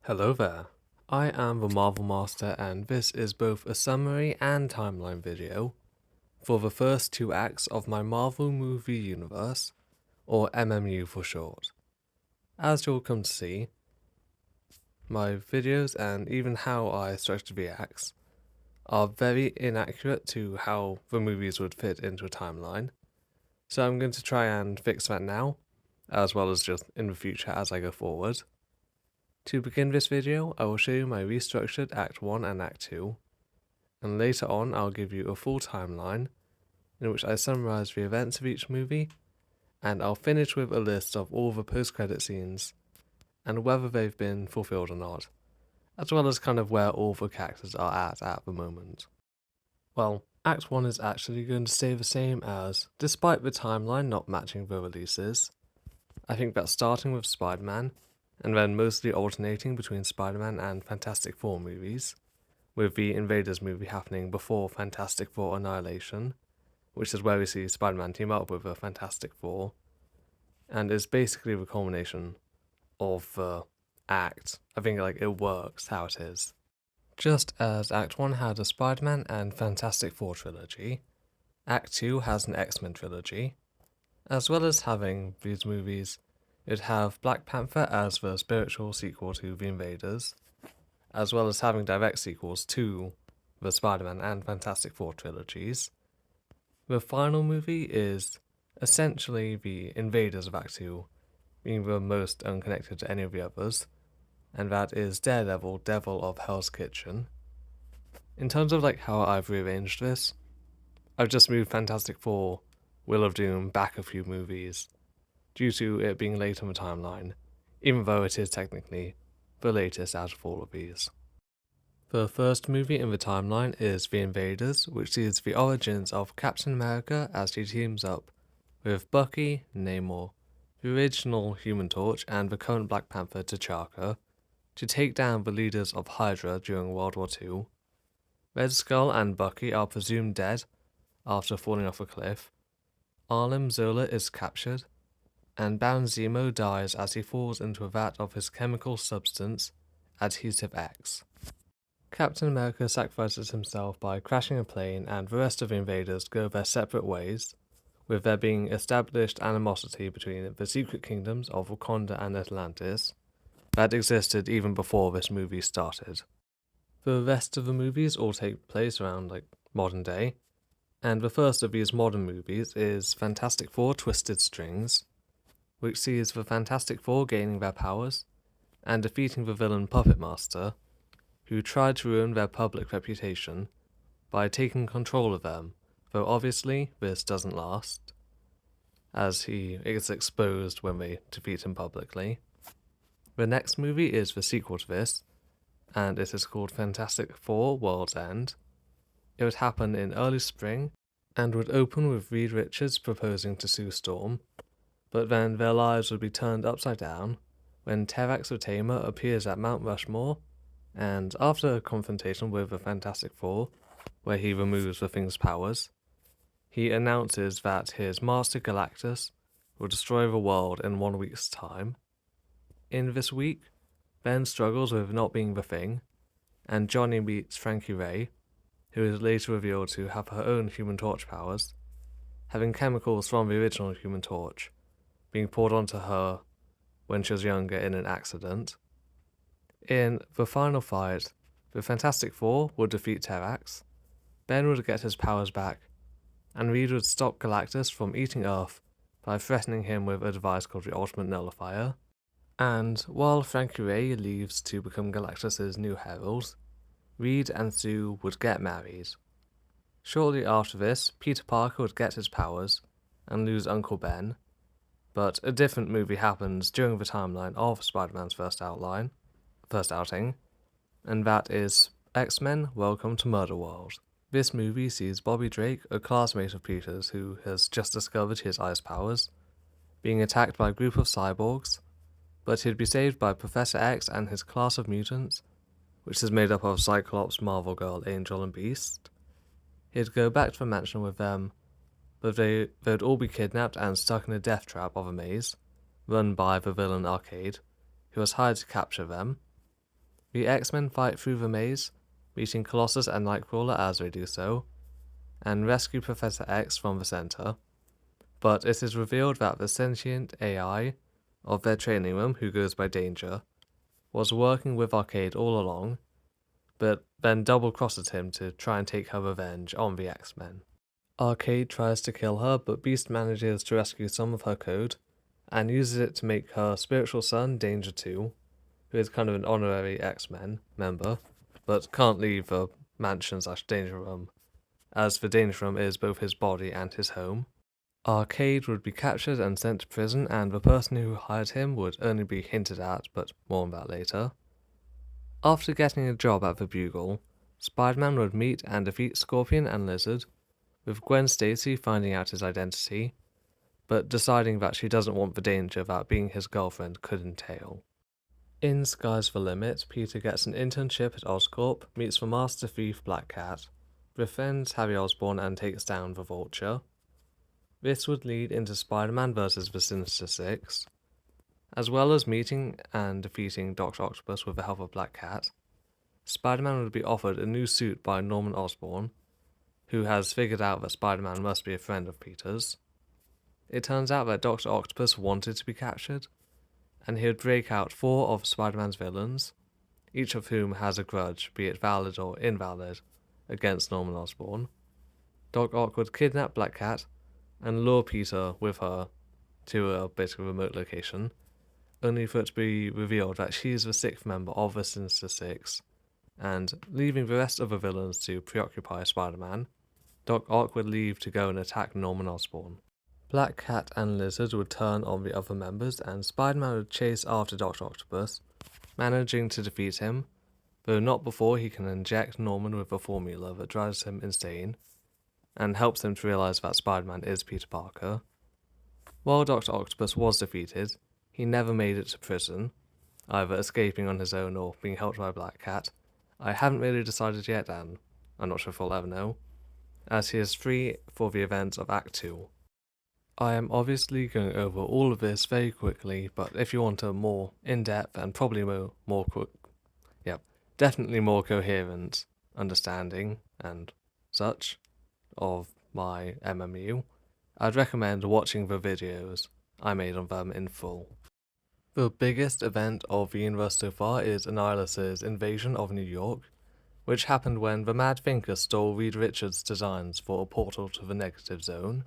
Hello there. I am the Marvel Master, and this is both a summary and timeline video for the first two acts of my Marvel Movie Universe, or MMU for short. As you'll come to see, my videos and even how I structure the acts are very inaccurate to how the movies would fit into a timeline, so I'm going to try and fix that now, as well as just in the future as I go forward. To begin this video, I will show you my restructured Act 1 and Act 2, and later on I'll give you a full timeline in which I summarise the events of each movie, and I'll finish with a list of all the post-credit scenes and whether they've been fulfilled or not, as well as kind of where all the characters are at the moment. Well, Act 1 is actually going to stay the same as, despite the timeline not matching the releases. I think that starting with Spider-Man, and then mostly alternating between Spider-Man and Fantastic Four movies, with the Invaders movie happening before Fantastic Four Annihilation, which is where we see Spider-Man team up with the Fantastic Four, and is basically the culmination of the act. I think it works how it is. Just as Act 1 had a Spider-Man and Fantastic Four trilogy, Act 2 has an X-Men trilogy. As well as having these movies, it'd have Black Panther as the spiritual sequel to The Invaders, as well as having direct sequels to the Spider-Man and Fantastic Four trilogies. The final movie is essentially the Invaders of Act 2, being the most unconnected to any of the others, and that is Daredevil, Devil of Hell's Kitchen. In terms of how I've rearranged this, I've just moved Fantastic Four, Will of Doom back a few movies, due to it being late on the timeline, even though it is technically the latest out of all of these. The first movie in the timeline is The Invaders, which sees the origins of Captain America as he teams up with Bucky, Namor, the original Human Torch, and the current Black Panther T'Chaka to take down the leaders of Hydra during World War II. Red Skull and Bucky are presumed dead after falling off a cliff. Arnim Zola is captured, and Baron Zemo dies as he falls into a vat of his chemical substance, Adhesive X. Captain America sacrifices himself by crashing a plane, and the rest of the invaders go their separate ways, with there being established animosity between the secret kingdoms of Wakanda and Atlantis that existed even before this movie started. The rest of the movies all take place around modern day, and the first of these modern movies is Fantastic Four Twisted Strings, which sees the Fantastic Four gaining their powers and defeating the villain Puppet Master, who tried to ruin their public reputation by taking control of them, though obviously this doesn't last, as he is exposed when they defeat him publicly. The next movie is the sequel to this, and it is called Fantastic Four World's End. It would happen in early spring, and would open with Reed Richards proposing to Sue Storm, but then their lives would be turned upside down when Terrax the Tamer appears at Mount Rushmore, and after a confrontation with the Fantastic Four, where he removes the Thing's powers, he announces that his master Galactus will destroy the world in 1 week's time. In this week, Ben struggles with not being the Thing, and Johnny meets Frankie Ray, who is later revealed to have her own Human Torch powers, having chemicals from the original Human Torch being poured onto her when she was younger in an accident. In the final fight, the Fantastic Four would defeat Terrax, Ben would get his powers back, and Reed would stop Galactus from eating Earth by threatening him with a device called the Ultimate Nullifier. And while Frankie Ray leaves to become Galactus' new herald, Reed and Sue would get married. Shortly after this, Peter Parker would get his powers and lose Uncle Ben, but a different movie happens during the timeline of Spider-Man's first outing, and that is X-Men Welcome to Murder World. This movie sees Bobby Drake, a classmate of Peter's who has just discovered his ice powers, being attacked by a group of cyborgs, but he'd be saved by Professor X and his class of mutants, which is made up of Cyclops, Marvel Girl, Angel, and Beast. He'd go back to the mansion with them, but they'd all be kidnapped and stuck in a death trap of a maze, run by the villain Arcade, who was hired to capture them. The X-Men fight through the maze, meeting Colossus and Nightcrawler as they do so, and rescue Professor X from the center. But it is revealed that the sentient AI of their training room, who goes by Danger, was working with Arcade all along, but then double-crosses him to try and take her revenge on the X-Men. Arcade tries to kill her, but Beast manages to rescue some of her code, and uses it to make her spiritual son, Danger 2, who is kind of an honorary X-Men member, but can't leave the mansion/danger room, as the danger room is both his body and his home. Arcade would be captured and sent to prison, and the person who hired him would only be hinted at, but more on that later. After getting a job at the Bugle, Spider-Man would meet and defeat Scorpion and Lizard, with Gwen Stacy finding out his identity, but deciding that she doesn't want the danger that being his girlfriend could entail. In Sky's the Limit, Peter gets an internship at Oscorp, meets the Master Thief Black Cat, befriends Harry Osborn and takes down the Vulture. This would lead into Spider-Man vs. the Sinister Six. As well as meeting and defeating Dr. Octopus with the help of Black Cat, Spider-Man would be offered a new suit by Norman Osborn, who has figured out that Spider-Man must be a friend of Peter's. It turns out that Dr. Octopus wanted to be captured, and he would break out 4 of Spider-Man's villains, each of whom has a grudge, be it valid or invalid, against Norman Osborn. Doc Ock would kidnap Black Cat and lure Peter with her to a basically remote location, only for it to be revealed that she is the 6th member of the Sinister Six, and leaving the rest of the villains to preoccupy Spider-Man, Doc Ock would leave to go and attack Norman Osborn. Black Cat and Lizard would turn on the other members, and Spider-Man would chase after Dr. Octopus, managing to defeat him, though not before he can inject Norman with a formula that drives him insane, and helps him to realize that Spider-Man is Peter Parker. While Dr. Octopus was defeated, he never made it to prison, either escaping on his own or being helped by Black Cat. I haven't really decided yet, and I'm not sure if I'll ever know, as he is free for the events of Act 2. I am obviously going over all of this very quickly, but if you want a more in-depth and probably definitely more coherent understanding and such of my MMU, I'd recommend watching the videos I made on them in full. The biggest event of the universe so far is Annihilus' invasion of New York, which happened when the Mad Thinker stole Reed Richards' designs for a portal to the Negative Zone.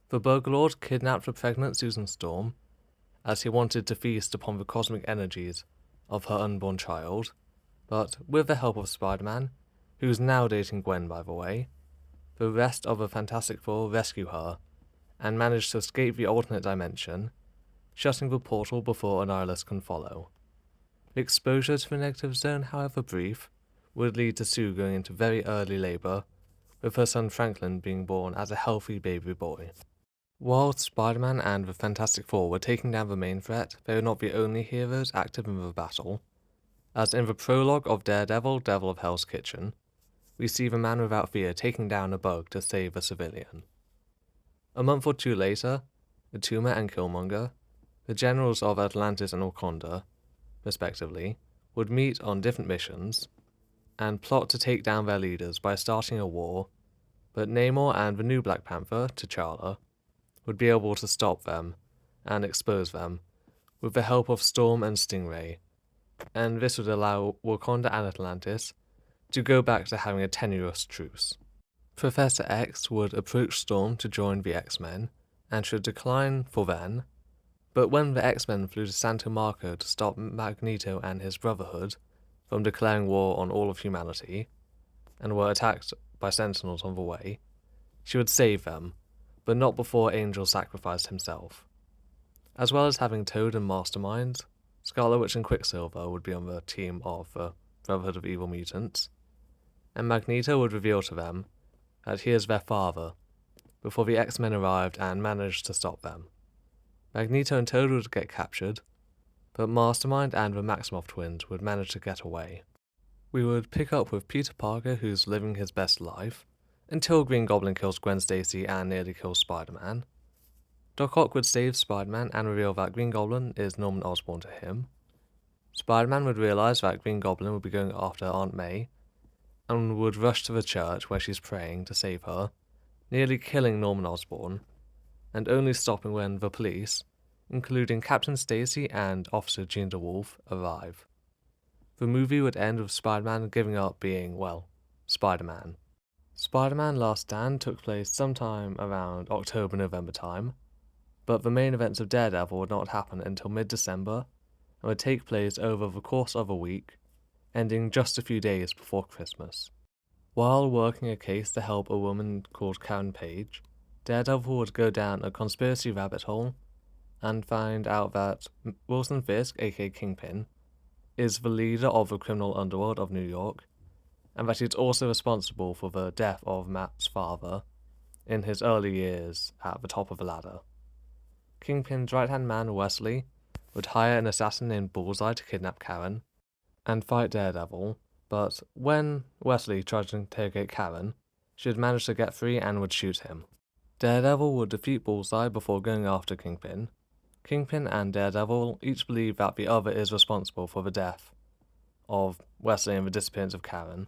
The Burglord kidnapped the pregnant Susan Storm, as he wanted to feast upon the cosmic energies of her unborn child, but with the help of Spider-Man, who's now dating Gwen by the way, the rest of the Fantastic Four rescue her, and manage to escape the alternate dimension, shutting the portal before Annihilus can follow. The exposure to the Negative Zone, however brief, would lead to Sue going into very early labour, with her son Franklin being born as a healthy baby boy. While Spider-Man and the Fantastic Four were taking down the main threat, they were not the only heroes active in the battle, as in the prologue of Daredevil, Devil of Hell's Kitchen, we see the Man Without Fear taking down a bug to save a civilian. A month or 2 later, Atuma and Killmonger, the generals of Atlantis and Wakanda, respectively, would meet on different missions, and plot to take down their leaders by starting a war, but Namor and the new Black Panther, T'Challa, would be able to stop them and expose them with the help of Storm and Stingray, and this would allow Wakanda and Atlantis to go back to having a tenuous truce. Professor X would approach Storm to join the X-Men, and should decline for then, but when the X-Men flew to Santo Marco to stop Magneto and his Brotherhood from declaring war on all of humanity, and were attacked by Sentinels on the way, she would save them, but not before Angel sacrificed himself. As well as having Toad and Mastermind, Scarlet Witch and Quicksilver would be on the team of the Brotherhood of Evil Mutants, and Magneto would reveal to them that he is their father, before the X-Men arrived and managed to stop them. Magneto and Toad would get captured, but Mastermind and the Maximoff twins would manage to get away. We would pick up with Peter Parker, who's living his best life, until Green Goblin kills Gwen Stacy and nearly kills Spider-Man. Doc Ock would save Spider-Man and reveal that Green Goblin is Norman Osborn to him. Spider-Man would realise that Green Goblin would be going after Aunt May, and would rush to the church where she's praying to save her, nearly killing Norman Osborn, and only stopping when the police, including Captain Stacy and Officer Jean DeWolf, arrive. The movie would end with Spider-Man giving up being, well, Spider-Man. Spider-Man Last Stand took place sometime around October-November time, but the main events of Daredevil would not happen until mid-December and would take place over the course of a week, ending just a few days before Christmas. While working a case to help a woman called Karen Page, Daredevil would go down a conspiracy rabbit hole and find out that Wilson Fisk, aka Kingpin, is the leader of the criminal underworld of New York, and that he's also responsible for the death of Matt's father in his early years at the top of the ladder. Kingpin's right-hand man, Wesley, would hire an assassin named Bullseye to kidnap Karen and fight Daredevil, but when Wesley tried to interrogate Karen, she would manage to get free and would shoot him. Daredevil would defeat Bullseye before going after Kingpin. Kingpin and Daredevil each believe that the other is responsible for the death of Wesley and the disappearance of Karen,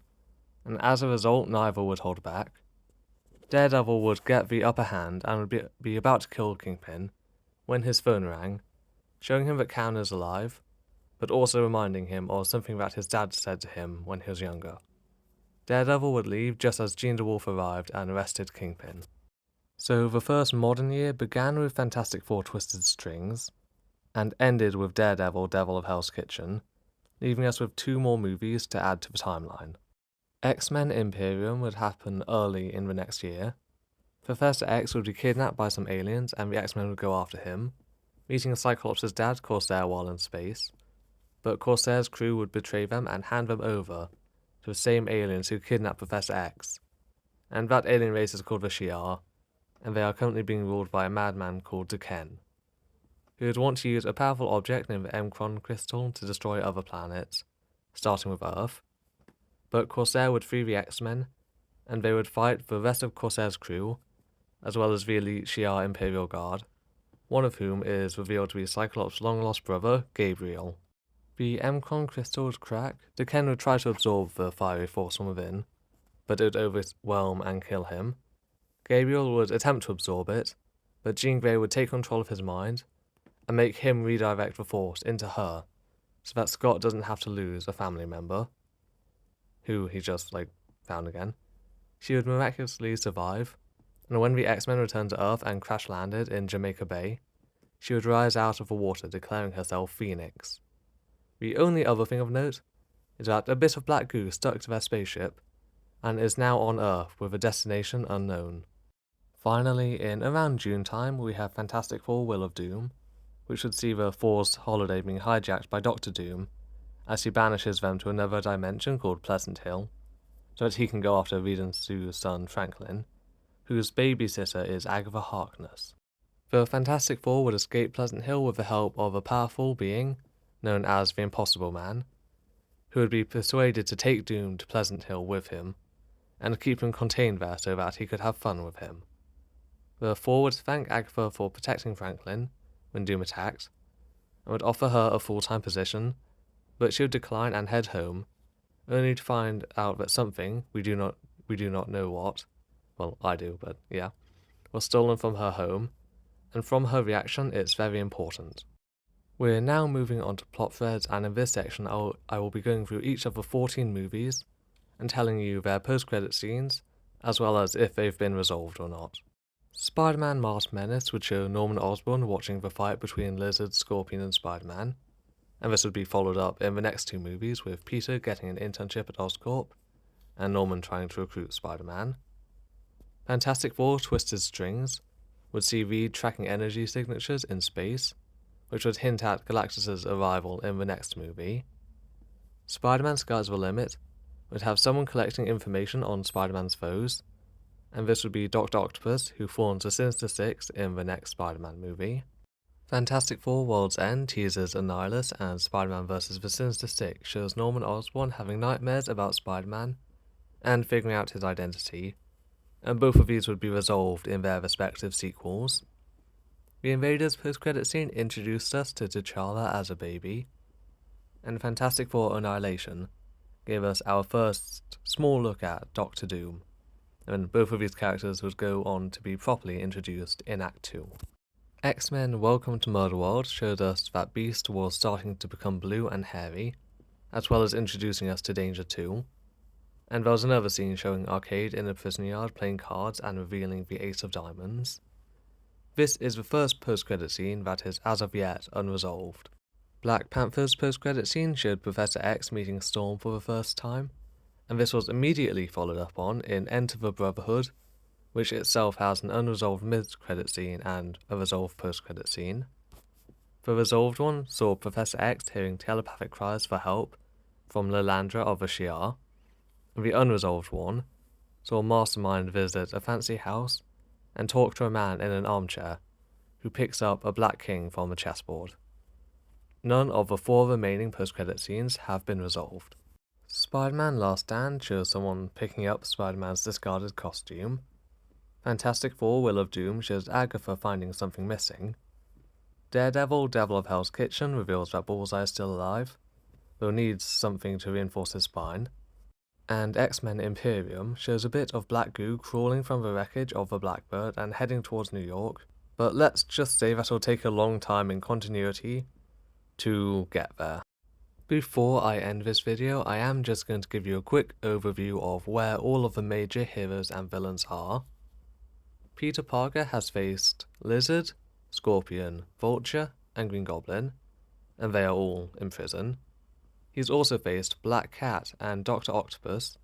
and as a result, neither would hold back. Daredevil would get the upper hand and would be about to kill Kingpin when his phone rang, showing him that Karen is alive, but also reminding him of something that his dad said to him when he was younger. Daredevil would leave just as Jean DeWolf arrived and arrested Kingpin. So the first modern year began with Fantastic Four Twisted Strings, and ended with Daredevil Devil of Hell's Kitchen, leaving us with 2 more movies to add to the timeline. X-Men Imperium would happen early in the next year. Professor X would be kidnapped by some aliens and the X-Men would go after him, meeting Cyclops' dad Corsair while in space, but Corsair's crew would betray them and hand them over to the same aliens who kidnapped Professor X, and that alien race is called the Shi'ar, and they are currently being ruled by a madman called D'Ken, who would want to use a powerful object named the M'Kraan crystal to destroy other planets, starting with Earth. But Corsair would free the X-Men, and they would fight the rest of Corsair's crew, as well as the elite Shi'ar Imperial Guard, one of whom is revealed to be Cyclops' long-lost brother, Gabriel. The M'Kraan crystal would crack. D'Ken would try to absorb the fiery force from within, but it would overwhelm and kill him. Gabriel would attempt to absorb it, but Jean Grey would take control of his mind and make him redirect the force into her, so that Scott doesn't have to lose a family member, who he just, found again. She would miraculously survive, and when the X-Men returned to Earth and crash-landed in Jamaica Bay, she would rise out of the water declaring herself Phoenix. The only other thing of note is that a bit of black goo stuck to their spaceship, and is now on Earth with a destination unknown. Finally, in around June time, we have Fantastic Four Will of Doom, which would see the Four's holiday being hijacked by Doctor Doom, as he banishes them to another dimension called Pleasant Hill, so that he can go after Reed and Sue's son Franklin, whose babysitter is Agatha Harkness. The Fantastic Four would escape Pleasant Hill with the help of a powerful being, known as the Impossible Man, who would be persuaded to take Doom to Pleasant Hill with him, and keep him contained there so that he could have fun with him. The Four would thank Agatha for protecting Franklin when Doom attacked, and would offer her a full-time position, but she would decline and head home, only to find out that something, we do not know what, well, I do, but yeah, was stolen from her home, and from her reaction, it's very important. We're now moving on to plot threads, and in this section, I will be going through each of the 14 movies, and telling you their post-credit scenes, as well as if they've been resolved or not. Spider-Man Masked Menace would show Norman Osborn watching the fight between Lizard, Scorpion, and Spider-Man, and this would be followed up in the next 2 movies with Peter getting an internship at Oscorp, and Norman trying to recruit Spider-Man. Fantastic Four Twisted Strings would see Reed tracking energy signatures in space, which would hint at Galactus' arrival in the next movie. Spider-Man Sky's the Limit would have someone collecting information on Spider-Man's foes, and this would be Dr. Octopus, who forms the Sinister Six in the next Spider-Man movie. Fantastic Four World's End teases Annihilus, and Spider-Man vs. the Sinister Six shows Norman Osborn having nightmares about Spider-Man and figuring out his identity, and both of these would be resolved in their respective sequels. The Invaders post-credit scene introduced us to T'Challa as a baby, and Fantastic Four Annihilation gave us our first small look at Doctor Doom, and both of these characters would go on to be properly introduced in Act 2. X-Men Welcome to Murder World showed us that Beast was starting to become blue and hairy, as well as introducing us to Danger 2, and there was another scene showing Arcade in a prison yard playing cards and revealing the Ace of Diamonds. This is the first post-credit scene that is as of yet unresolved. Black Panther's post-credit scene showed Professor X meeting Storm for the first time, and this was immediately followed up on in Enter the Brotherhood, which itself has an unresolved mid-credit scene and a resolved post-credit scene. The resolved one saw Professor X hearing telepathic cries for help from Lilandra of the Shi'ar, and the unresolved one saw Mastermind visit a fancy house and talk to a man in an armchair who picks up a Black King from a chessboard. None of the 4 remaining post-credit scenes have been resolved. Spider-Man Last Stand shows someone picking up Spider-Man's discarded costume. Fantastic Four Will of Doom shows Agatha finding something missing. Daredevil Devil of Hell's Kitchen reveals that Bullseye is still alive, though needs something to reinforce his spine. And X-Men Imperium shows a bit of black goo crawling from the wreckage of the Blackbird and heading towards New York, but let's just say that it'll take a long time in continuity to get there. Before I end this video, I am just going to give you a quick overview of where all of the major heroes and villains are. Peter Parker has faced Lizard, Scorpion, Vulture, and Green Goblin, and they are all in prison. He's also faced Black Cat and Dr. Octopus,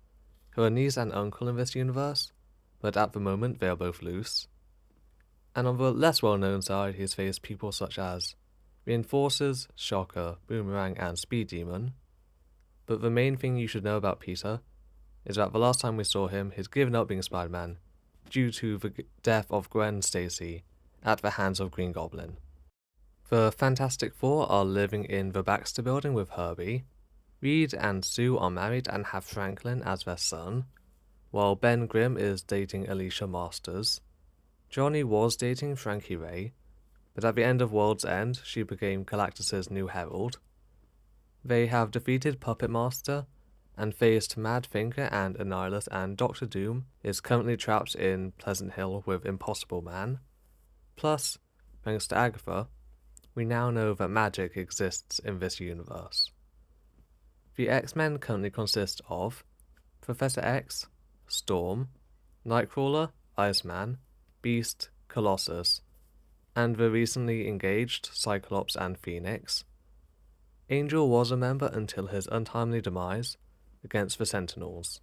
who are niece and uncle in this universe, but at the moment they are both loose. And on the less well-known side, he's faced people such as Reinforcers, Shocker, Boomerang, and Speed Demon. But the main thing you should know about Peter is that the last time we saw him, he's given up being Spider-Man due to the death of Gwen Stacy at the hands of Green Goblin. The Fantastic Four are living in the Baxter Building with Herbie. Reed and Sue are married and have Franklin as their son, while Ben Grimm is dating Alicia Masters. Johnny was dating Frankie Ray, but at the end of World's End, she became Galactus' new herald. They have defeated Puppet Master and faced Mad Thinker and Annihilus, and Doctor Doom is currently trapped in Pleasant Hill with Impossible Man. Plus, thanks to Agatha, we now know that magic exists in this universe. The X-Men currently consist of Professor X, Storm, Nightcrawler, Iceman, Beast, Colossus, and the recently engaged Cyclops and Phoenix. Angel was a member until his untimely demise against the Sentinels.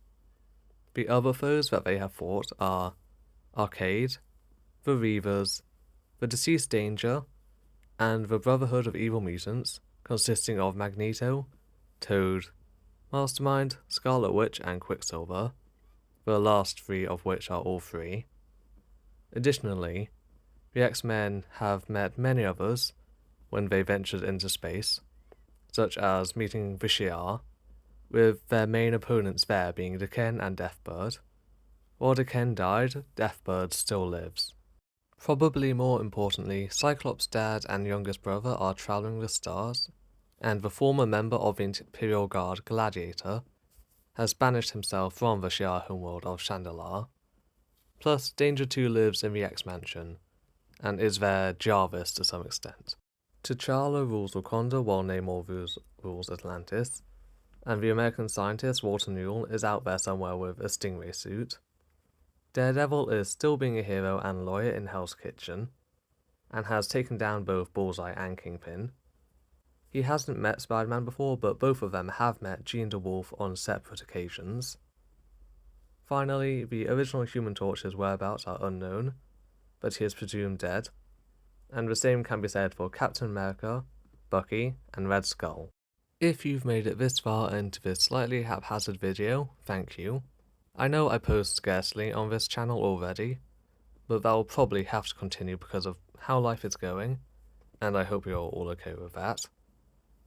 The other foes that they have fought are Arcade, the Reavers, the Deceased Danger, and the Brotherhood of Evil Mutants, consisting of Magneto, Toad, Mastermind, Scarlet Witch, and Quicksilver, the last 3 of which are all free. Additionally, the X-Men have met many others when they ventured into space, such as meeting the Shi'ar, with their main opponents there being Daken and Deathbird. While Daken died, Deathbird still lives. Probably more importantly, Cyclops' dad and youngest brother are traveling the stars, and the former member of the Imperial Guard, Gladiator, has banished himself from the Shi'ar homeworld of Chandalar. Plus, Danger 2 lives in the X-Mansion, and is their Jarvis to some extent. T'Challa rules Wakanda while Namor rules Atlantis, and the American scientist Walter Newell is out there somewhere with a Stingray suit. Daredevil is still being a hero and lawyer in Hell's Kitchen, and has taken down both Bullseye and Kingpin. He hasn't met Spider-Man before, but both of them have met Jean DeWolf on separate occasions. Finally, the original Human Torch's whereabouts are unknown, but he is presumed dead, and the same can be said for Captain America, Bucky, and Red Skull. If you've made it this far into this slightly haphazard video, thank you. I know I post scarcely on this channel already, but that will probably have to continue because of how life is going, and I hope you're all okay with that.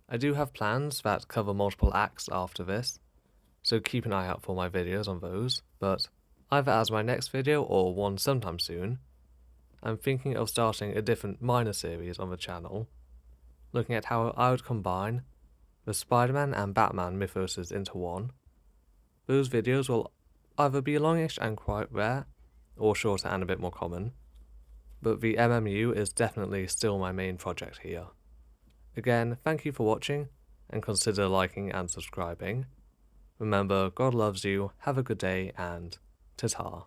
I do have plans that cover multiple acts after this, so keep an eye out for my videos on those, but either as my next video or one sometime soon, I'm thinking of starting a different minor series on the channel, looking at how I would combine the Spider-Man and Batman mythoses into one. Those videos will either be longish and quite rare, or shorter and a bit more common, but the MMU is definitely still my main project here. Again, thank you for watching, and consider liking and subscribing. Remember, God loves you, have a good day, and ta-ta.